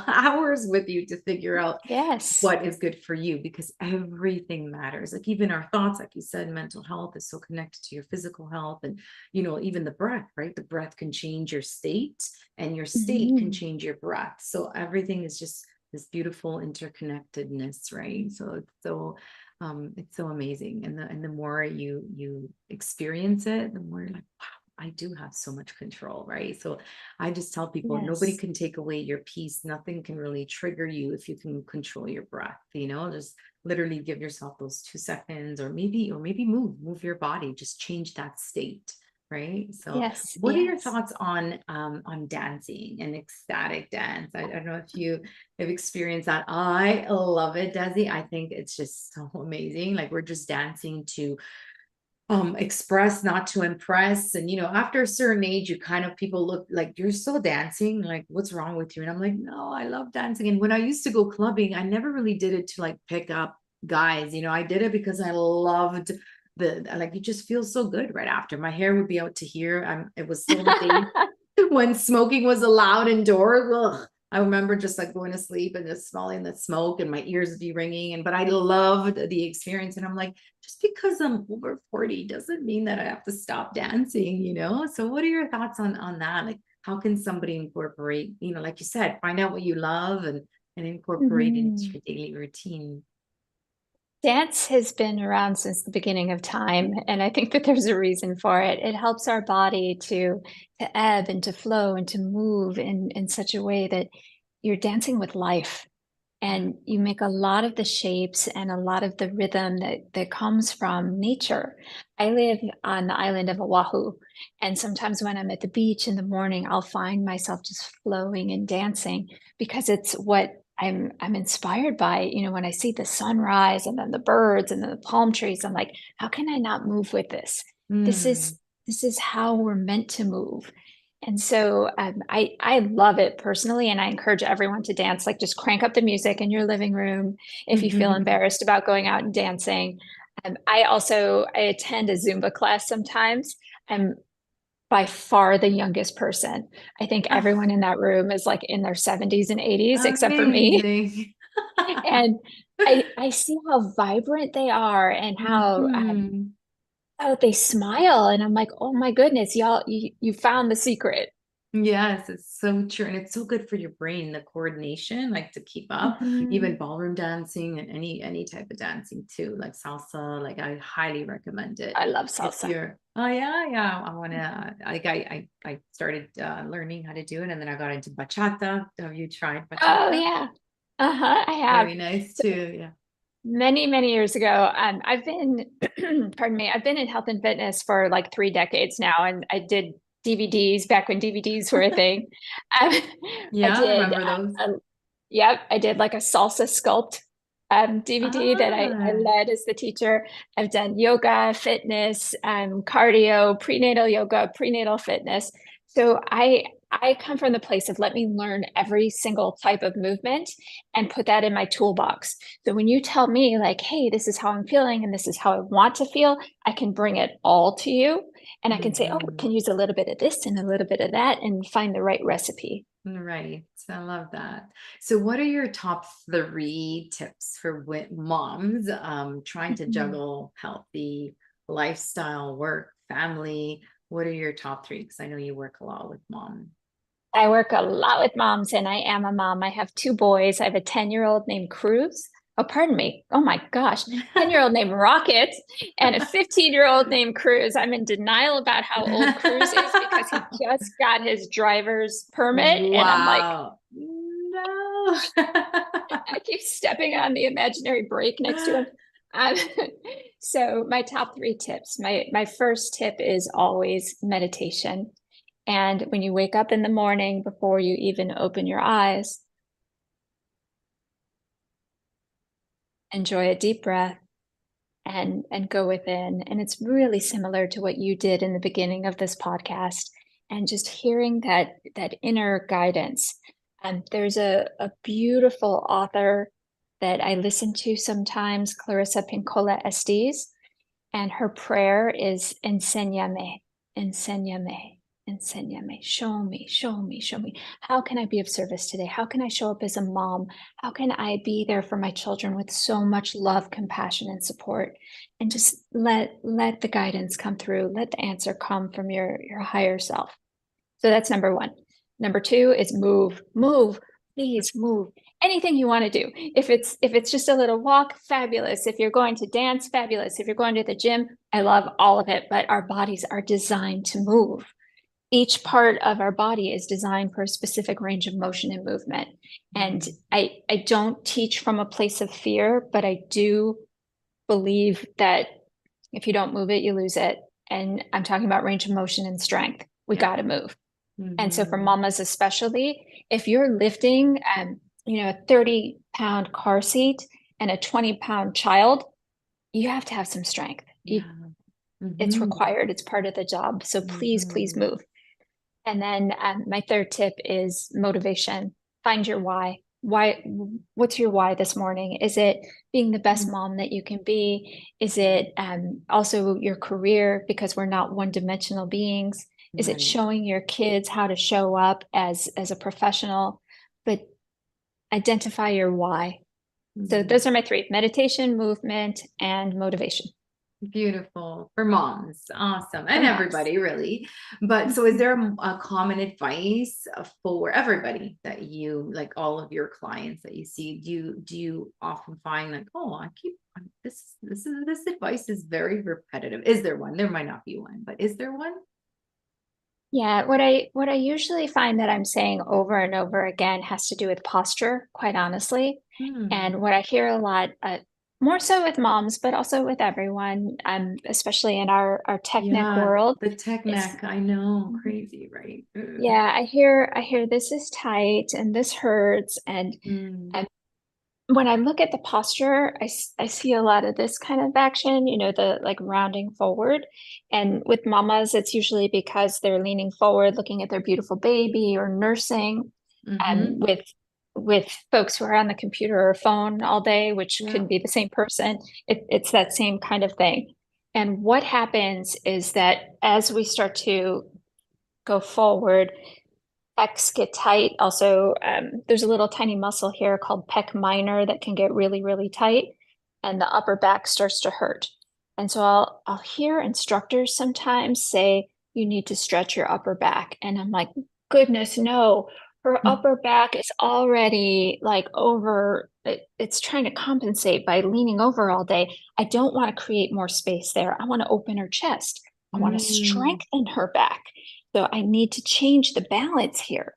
hours with you to figure out Yes. what is good for you, because everything matters. Like even our thoughts, like you said, mental health is so connected to your physical health. And even the breath, right? The breath can change your state and your state can Mhm. change your breath. So everything is just this beautiful interconnectedness, right? So it's so amazing. And the more you experience it, the more you're like, wow, I do have so much control, right? So I just tell people nobody Yes. can take away your peace. Nothing can really trigger you if you can control your breath, just literally give yourself those 2 seconds, or maybe move your body, just change that state. Right. So Yes. what are your Yes. thoughts on dancing and ecstatic dance? I don't know if you have experienced that. I love it, Desi. I think it's just so amazing. Like we're just dancing to express, not to impress. And after a certain age, you kind of, people look like, you're still dancing, like what's wrong with you? And I'm like, no, I love dancing. And when I used to go clubbing, I never really did it to like pick up guys. I did it because I loved the, like, you just feel so good right after. My hair would be out to here. It was still the days when smoking was allowed indoors. Ugh. I remember just like going to sleep and just smelling the smoke and my ears would be ringing. But I loved the experience. And I'm like, just because I'm over 40 doesn't mean that I have to stop dancing. So what are your thoughts on that? Like, how can somebody incorporate, like you said, find out what you love and incorporate it into Mhm. your daily routine? Dance has been around since the beginning of time, and I think that there's a reason for it. It helps our body to ebb and to flow and to move in such a way that you're dancing with life. Yeah. And you make a lot of the shapes and a lot of the rhythm that comes from nature. I live on the island of Oahu, and sometimes when I'm at the beach in the morning, I'll find myself just flowing and dancing because it's what I'm inspired by. When I see the sunrise and then the birds and then the palm trees, I'm like, how can I not move with this? This is Mm. this is how we're meant to move. And so I love it personally, and I encourage everyone to dance. Like, just crank up the music in your living room if you feel embarrassed about going out and dancing. I attend a Zumba class sometimes. I'm by far the youngest person. I think Oh, everyone in that room is like in their 70s and 80s, except for me. amazing. And I see how vibrant they are and Mhm. how they smile. And I'm like, oh my goodness, y'all, you found the secret. Yes, it's so true. And it's so good for your brain, the coordination, like to keep up, even Mhm. ballroom dancing and any type of dancing too, like salsa. Like I highly recommend it. I love If salsa. you're, oh yeah, yeah. I wanna like I started learning how to do it and then I got into bachata. Have you tried Oh bachata? yeah. Uh-huh, I have. Very nice So too. Yeah. many, many years ago, I've been, pardon me, I've been in health and fitness for like 3 decades now, and I did DVDs back when DVDs were a thing. Um, I Yeah, I did, remember those. yep, I did like a salsa sculpt DVD that I Ah, led as the teacher. I've done yoga, fitness, cardio, prenatal yoga, prenatal fitness. So I come from the place of let me learn every single type of movement and put that in my toolbox. So when you tell me like, hey, this is how I'm feeling and this is how I want to feel, I can bring it all to you. And I can say, oh, we mhm. can use a little bit of this and a little bit of that and find the right recipe. Right. I love that. So what are your top three tips for moms trying to Mhm. juggle healthy lifestyle, work, family? What are your top three? Because I know you work a lot with mom. I work a lot with moms, and I am a mom. I have two boys. I have a 10-year-old named Cruz. Oh, pardon me. Oh my gosh. 10-year-old named Rocket and a 15-year-old named Cruz. I'm in denial about how old Cruz is because he just got his driver's permit. And I'm like, Wow. No. I keep stepping on the imaginary brake next to him. Um, so my top three tips. My first tip is always meditation. And when you wake up in the morning, before you even open your eyes, enjoy a deep breath and go within. And it's really similar to what you did in the beginning of this podcast. And just hearing that inner guidance. And there's a beautiful author that I listen to sometimes, Clarissa Pinkola Estes, and her prayer is enséñame, enséñame, enséñame. Show me, show me, show me. How can I be of service today? How can I show up as a mom? How can I be there for my children with so much love, compassion, and support? And just let the guidance come through. Let the answer come from your higher self. So that's number one. Number two is move, move, please move. Anything you want to do. If it's just a little walk, fabulous. If you're going to dance, fabulous. If you're going to the gym, I love all of it, but our bodies are designed to move. Each part of our body is designed for a specific range of motion and movement. And Mm, I don't teach from a place of fear, but I do believe that if you don't move it, you lose it. And I'm talking about range of motion and strength. We yeah. got to move. And so for Mhm. mamas especially, if you're lifting a 30-pound car seat and a 20-pound child, you have to have some strength. Yeah. It's Mm-hmm. required. It's part of the job. So please Mm-hmm. move. And then my third tip is motivation. Find your why. Why, what's your why this morning? Is it being the best mom that you can be? Is it also your career? Because we're not one-dimensional beings. Is it Right. showing your kids how to show up as a professional? But identify your why. So those Mm. are my three: meditation, movement, and motivation Beautiful for moms. Awesome. for And moms. everybody, really. But so, is there a common advice for everybody that you like, all of your clients that you see? Do you often find like, oh, I keep this advice is very repetitive? Is there one? There might not be one, but is there one? Yeah, what I usually find that I'm saying over and over again has to do with posture, quite honestly. Hmm. And what I hear a lot, more so with moms, but also with everyone, especially in our tech neck Yeah, world, the tech is neck. I know, Mhm. crazy, right? Ugh. Yeah, I hear this is tight and this hurts, Mm. and when I look at the posture, I see a lot of this kind of action, the like rounding forward. And with mamas, it's usually because they're leaning forward, looking at their beautiful baby or nursing. Mm-hmm. And with folks who are on the computer or phone all day, which Yeah. could be the same person, it's that same kind of thing. And what happens is that as we start to go forward, pecs get tight. Also, there's a little tiny muscle here called pec minor that can get really, really tight, and the upper back starts to hurt. And so I'll hear instructors sometimes say you need to stretch your upper back, and I'm like, goodness, no. Her upper back is already like over. It's trying to compensate by leaning over all day. I don't want to create more space there. I want to open her chest. I want to Mm. strengthen her back. So I need to change the balance here.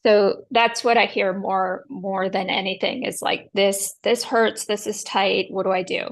So that's what I hear more than anything is like this hurts, this is tight, what do I do?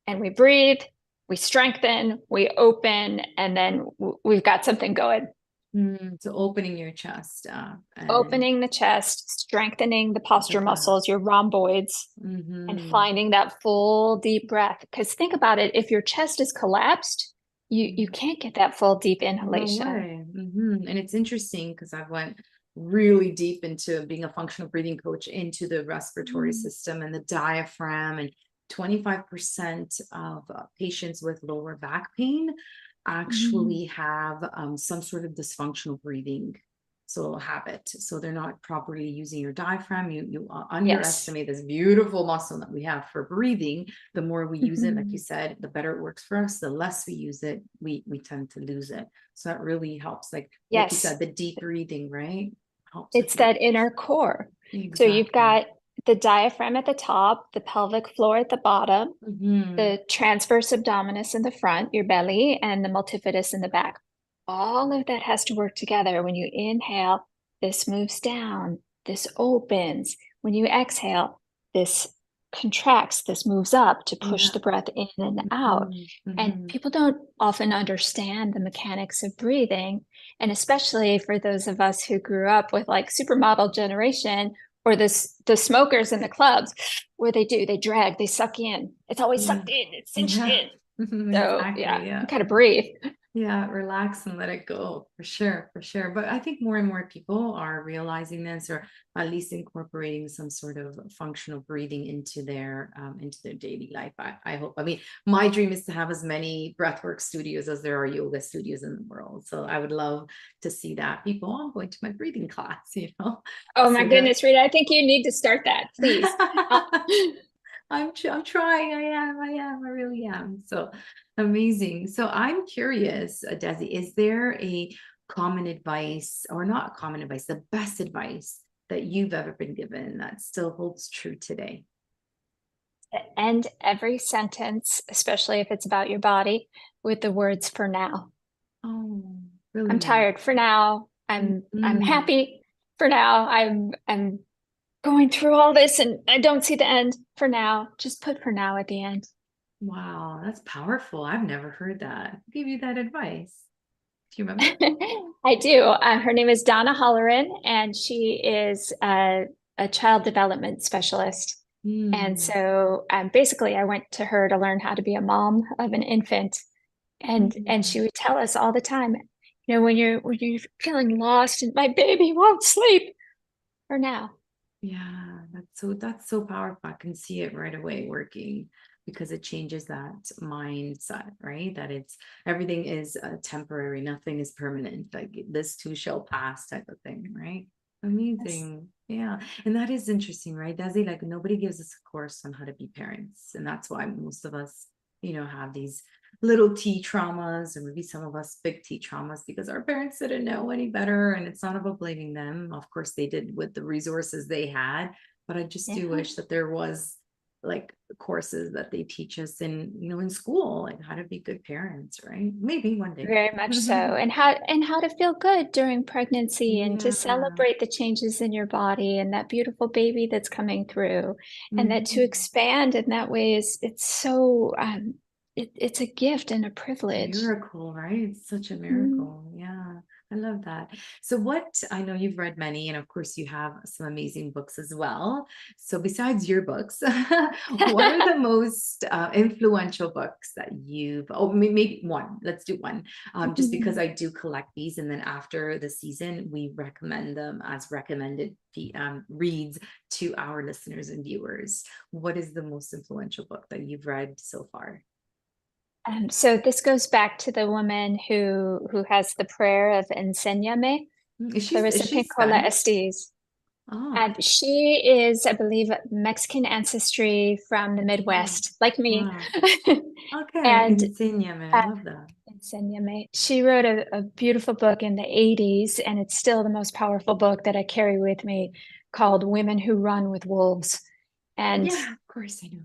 And we breathe, we strengthen, we open, and then we've got something going. Mm. So opening your chest and Opening the chest, strengthening the the posture breath. muscles, your rhomboids, and Mm-hmm. finding that full deep breath. Because think about it, if your chest is collapsed, you can't get that full deep No inhalation. way. Mm-hmm. And it's interesting because I've went really deep into being a functional breathing coach into the respiratory Mm. system and the diaphragm, and 25% of patients with lower back pain Mm. actually have some sort of dysfunctional breathing so habit. So they're not properly using your diaphragm. You Yes. underestimate this beautiful muscle that we have for breathing. The more we use it, like you Mhm. said, the better it works for us. The less we use it, we tend to lose it. So that really helps. Like you Yes. said, the deep breathing, right? Helps with It's your that inner core. So you've exactly. got the diaphragm at the top, the pelvic floor at the bottom, Mm-hmm. the transverse abdominis in the front, your belly, and the multifidus in the back. All of that has to work together. When you inhale, this moves down, this opens. When you exhale, this contracts, this moves up to push Yeah. the breath in and out. Mm-hmm. And Mm-hmm. people don't often understand the mechanics of breathing. And especially for those of us who grew up with like supermodel generation or the smokers in the clubs, where they drag, they suck in. It's always Yeah. sucked in, it's cinched Yeah. in. So yeah, Exactly. Yeah. kind of breathe. Yeah, relax and let it go for sure, for sure. But I think more and more people are realizing this, or at least incorporating some sort of functional breathing into their daily life. I hope. I mean, my dream is to have as many breathwork studios as there are yoga studios in the world. So I would love to see that. People, oh, I'm going to my breathing class, Oh my So that goodness, Rita, I think you need to start that, please. I'm trying. I really am. So amazing. So I'm curious, Desi, is there a common advice, or not common advice, the best advice that you've ever been given that still holds true today? End every sentence, especially if it's about your body, with the words for now. Oh, I'm brilliant. tired for now. I'm Mm. happy for now. I'm going through all this and I don't see the end for now. Just put for now at the end. Wow, that's powerful. I've never heard that. Who gave you that advice? Do you remember? I do. Her name is Donna Holleran, and she is a child development specialist. And Mm. so basically, I went to her to learn how to be a mom of an infant. And she would tell us all the time, when you're feeling lost and my baby won't sleep for now. Yeah, that's so powerful. I can see it right away working because it changes that mindset, right? That it's everything is temporary, nothing is permanent. Like this too shall pass type of thing, right? Yes. Amazing. Yeah. And that is interesting, right? Desi, like nobody gives us a course on how to be parents. And that's why most of us, have these little T traumas, or maybe some of us big T traumas because our parents didn't know any better. And it's not about blaming them. Of course, they did with the resources they had, but I just do Yeah. wish that there was like courses that they teach us in school, like how to be good parents, right? Maybe one day. Very much so. And how to feel good during pregnancy and to Yeah. celebrate the changes in your body and that beautiful baby that's coming through. And that to Mhm. expand in that way it's so it's a gift and a privilege. Miracle, right? It's such a Mm. miracle. Yeah, I love that. So, what I know you've read many, and of course, you have some amazing books as well. So, besides your books, what are the most influential books that maybe one? Let's do one, just because I do collect these, and then after the season, we recommend them as recommended reads to our listeners and viewers. What is the most influential book that you've read so far? So this goes back to the woman who has the prayer of Enséñame, Is Clarissa she Pinkola Spanish? Estes. Oh, And she is, I believe, Mexican ancestry from the oh, Midwest, like me. wow. Okay, And enséñame. I uh, love that. Enséñame. She wrote a beautiful book in the 80s, and it's still the most powerful book that I carry with me called Women Who Run with Wolves. And Yeah, of course I know.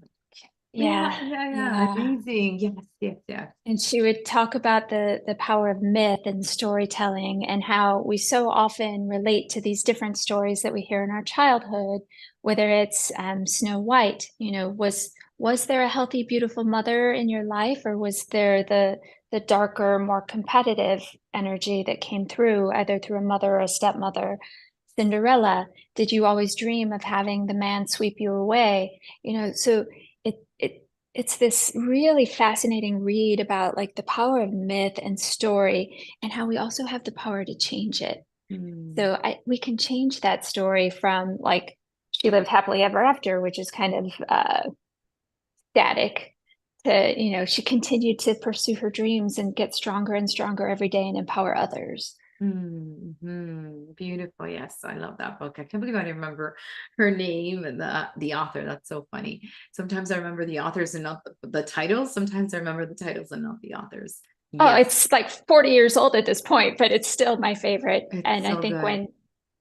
Yeah, yeah, yeah, yeah. yeah. Amazing. Yes, yes, yes. And she would talk about the power of myth and storytelling and how we so often relate to these different stories that we hear in our childhood, whether it's Snow White, was there a healthy, beautiful mother in your life, or was there the darker, more competitive energy that came through, either through a mother or a stepmother? Cinderella, did you always dream of having the man sweep you away? So it's this really fascinating read about like the power of myth and story and how we also have the power to change it. Mm, We can change that story from like she lived happily ever after, which is kind of static, to, she continued to pursue her dreams and get stronger and stronger every day and empower others. Beautiful. Yes, I love that book. I can't believe I didn't remember her name and the author. That's so funny. Sometimes I remember the authors and not the titles. Sometimes I remember the titles and not the authors. Oh, Yes, it's like 40 years old at this point, but it's still my favorite. it's And I so think good.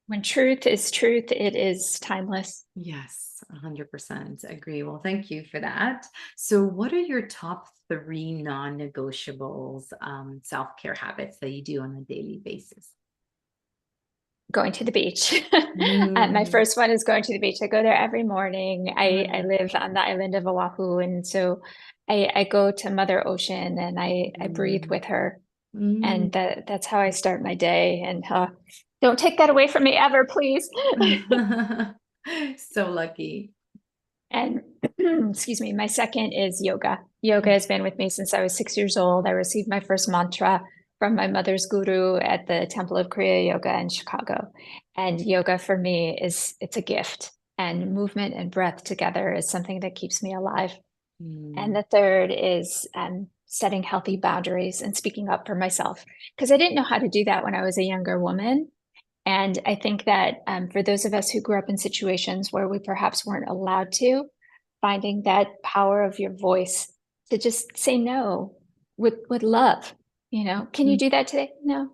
when truth is truth, it is timeless. Yes, 100% agree. Well, thank you for that. So, what are your top three non-negotiables, self-care habits that you do on a daily basis? Going to the beach. My Mm, first one is going to the beach. I go there every morning. I mm, live on the island of Oahu, and so I go to Mother Ocean and I breathe mm, with her, and mm. that's how I start my day. And don't take that away from me ever, please. So lucky. And excuse me, my second is yoga. Yoga has been with me since I was 6 years old. I received my first mantra from my mother's guru at the Temple of Kriya Yoga in Chicago. And yoga for me it's a gift. And movement and breath together is something that keeps me alive. And Mm, the third is setting healthy boundaries and speaking up for myself. Because I didn't know how to do that when I was a younger woman. And I think that for those of us who grew up in situations where we perhaps weren't allowed to, finding that power of your voice to just say no with love. Can you mm, do that today? No.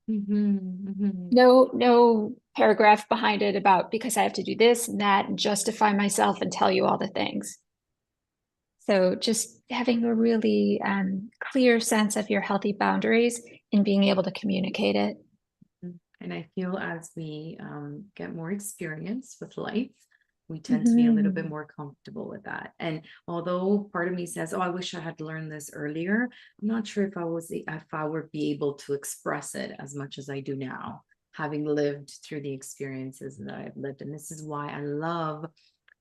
mhm. No paragraph behind it about because I have to do this and that and justify myself and tell you all the things. So just having a really clear sense of your healthy boundaries and being able to communicate it. And I feel as we get more experience with life, we tend to be a little bit Mhm. more comfortable with that. And although part of me says, "Oh, I wish I had learned this earlier," I'm not sure if I would be able to express it as much as I do now, having lived through the experiences that I've lived. And this is why I love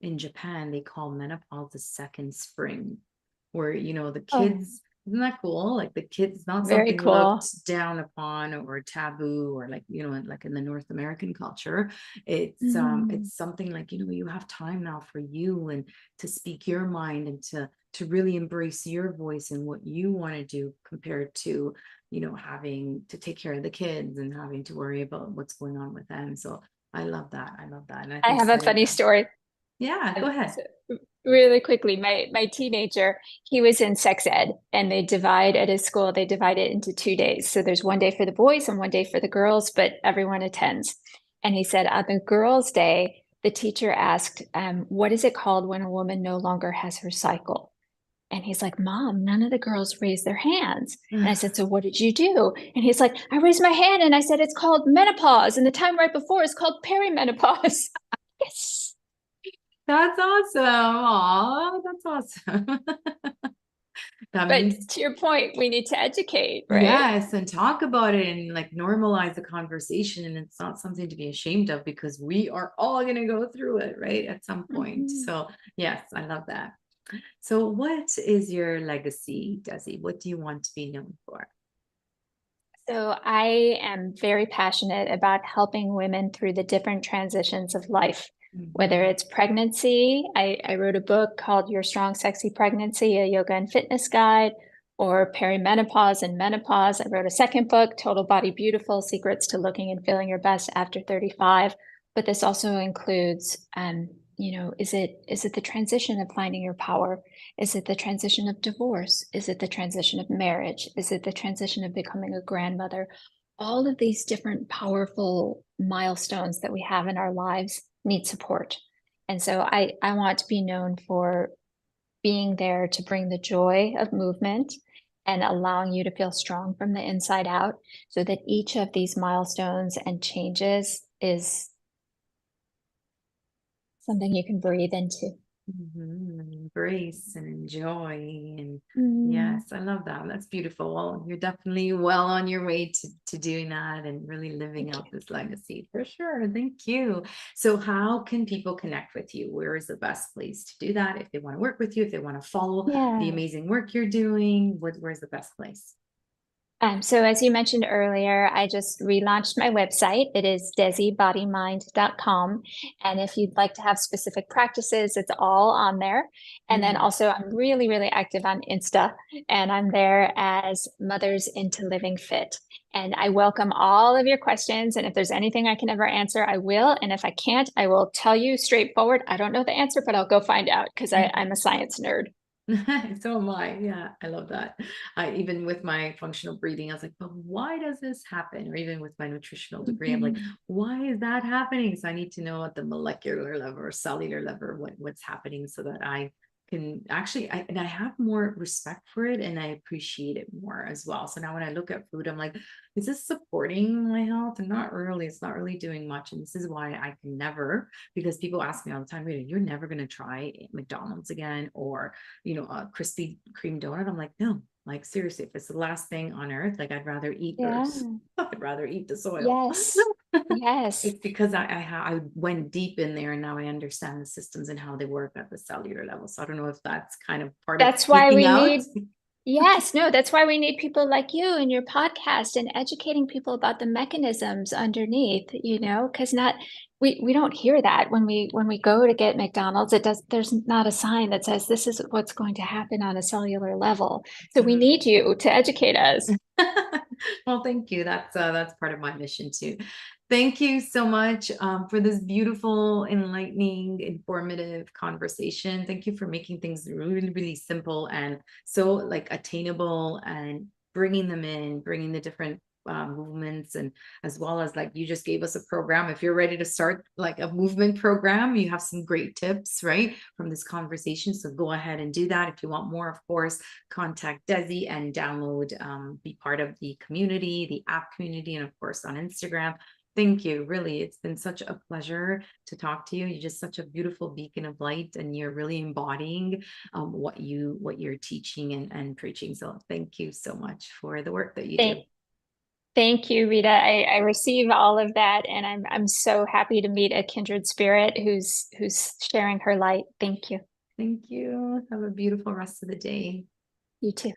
in Japan, they call menopause the second spring, where the Oh, kids Isn't that cool? Like the kids, not Very something cool. looked down upon or taboo, or like, like in the North American culture. Mhm. It's something like, you have time now for you and to speak your mind and to really embrace your voice and what you want to do compared to, having to take care of the kids and having to worry about what's going on with them. So I love that. I love that. And I I think have a setting funny that. story. Yeah, go ahead. So, really quickly, my teenager, he was in sex ed, and they divide at his school, they divide it into 2 days. So there's one day for the boys and one day for the girls, but everyone attends. And he said on the girls' day, the teacher asked, what is it called when a woman no longer has her cycle? And he's like, Mom, none of the girls raised their hands. And I said, So what did you do? And he's like, I raised my hand and I said, It's called menopause. And the time right before is called perimenopause. Yes. That's awesome. Aw, that's awesome. That But means to your point, we need to educate, right? yes, and talk about it and like normalize the conversation. And it's not something to be ashamed of because we are all going to go through it, right? At some point. Mhm. So, yes, I love that. So, what is your legacy, Desi? What do you want to be known for? So I am very passionate about helping women through the different transitions of life, whether Mhm. it's pregnancy. I wrote a book called Your Strong, Sexy Pregnancy, a yoga and fitness guide, or perimenopause and menopause. I wrote a second book, Total Body Beautiful, Secrets to Looking and Feeling Your Best After 35. But this also includes, is it the transition of finding your power? Is it the transition of divorce? Is it the transition of marriage? Is it the transition of becoming a grandmother? All of these different powerful milestones that we have in our lives need support. And so I want to be known for being there to bring the joy of movement and allowing you to feel strong from the inside out so that each of these milestones and changes is something you can breathe into. Embrace and enjoy. And Mm, yes, I love that. That's beautiful. Well, you're definitely well on your way to doing that and really living thank you. out this legacy for sure. Thank you. So, how can people connect with you? Where is the best place to do that? If they want to work with you, if they want to follow the Yeah. amazing work you're doing, where's the best place? So as you mentioned earlier, I just relaunched my website. It is desibodymindcom. And if you'd like to have specific practices, it's all on there. And then Mm. also I'm really, really active on Insta, and I'm there as Mothers into Living Fit. And I welcome all of your questions. And if there's anything I can ever answer, I will. And if I can't, I will tell you straightforward. I don't know the answer, but I'll go find out because I'm a science nerd. So am I. Yeah, I love that. I even with my functional breathing, I was like, but why does this happen? Or even with my nutritional degree, I'm like, Mhm. why is that happening? So I need to know at the molecular level or cellular level what's happening so that I can actually and I have more respect for it and I appreciate it more as well. So now when I look at food, I'm like, is this supporting my health? And not really, it's not really doing much. And this is why I can never, because people ask me all the time, "Rita, you're never going to try McDonald's again or a crispy cream donut." I'm like, no, like seriously, if it's the last thing on earth, like I'd rather eat Yeah. earth. I'd rather eat the soil. Yes. Yes. It's because I went deep in there and now I understand the systems and how they work at the cellular level. So I don't know if that's kind of part of That's why geeking we out. need, yes, no, that's why we need people like you and your podcast and educating people about the mechanisms underneath, because we don't hear that when we go to get McDonald's. There's not a sign that says this is what's going to happen on a cellular level. So we need you to educate us. Well, thank you. That's part of my mission too. Thank you so much for this beautiful, enlightening, informative conversation. Thank you for making things really, really simple and so like attainable and bringing them in, bringing the different movements and as well as like you just gave us a program. If you're ready to start like a movement program, you have some great tips, right, from this conversation. So go ahead and do that. If you want more, of course, contact Desi and download, be part of the community, the app community, and of course on Instagram. Thank you. Really, it's been such a pleasure to talk to you. You're just such a beautiful beacon of light, and you're really embodying what you're teaching and preaching. So thank you so much for the work that you do. Thank, thank you, Rita. I receive all of that, and I'm so happy to meet a kindred spirit who's sharing her light. Thank you. Thank you. Have a beautiful rest of the day. You too.